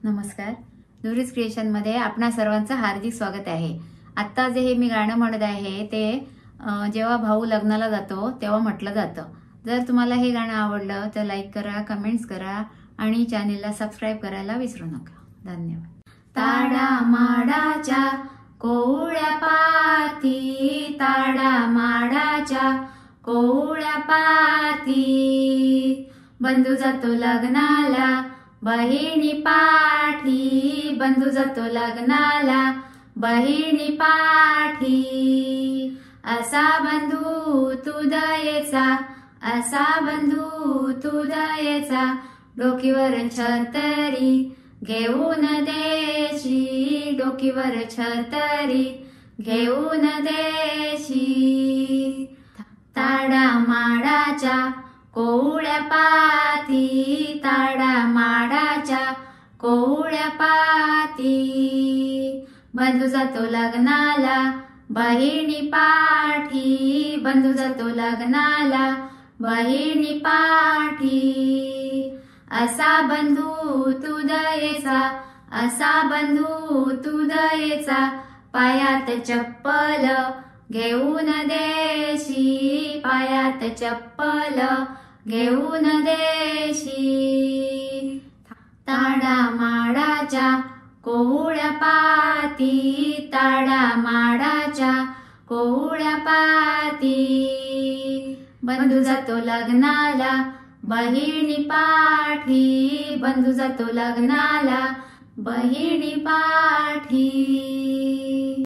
नमस्कार. नुरीज क्रिएशनमध्ये आपणा सर्वांचं हार्दिक स्वागत आहे. आत्ता जे हे मी गाणं म्हणत आहे ते जेव्हा भाऊ लग्नाला जातो तेव्हा म्हटलं जातं. जर तुम्हाला हे गाणं आवडलं तर लाईक करा, कमेंट्स करा आणि चॅनेलला सबस्क्राईब करायला विसरू नका. धन्यवाद. ताडा माडाच्या कोवळ्या पाती, ताडा माडाच्या कोवळ्या पाती, बंधू जातो लग्नाला बहिणी पाठी, बंधू जातो लग्नाला बहिणी पाठी. असा बंधू तू दयेचा, असा बंधू तू दयेचा, डोकीवर छतरी घेऊन देशी, डोकीवर छतरी घेऊन देशी. ताडा माडाच्या कोवळ्या पाती, ताडा माडाच्या कोवळ्या पाती, बंधू जातो लग्नाला बहिणी पाठी, बंधू जातो लग्नाला बहिणी पाठी. असा बंधू तू दयेचा, असा बंधू तू दयेचा, पायात चप्पल घेऊन देशी, पायात चप्पल घेऊन देशी. ताडा माडाच्या कोवळ्या पाती, ताडा माडाच्या कोवळ्या पाती, बंधू जातो लग्नाला बहिणी पाठी, बंधू जातो लग्नाला बहिणी पाठी.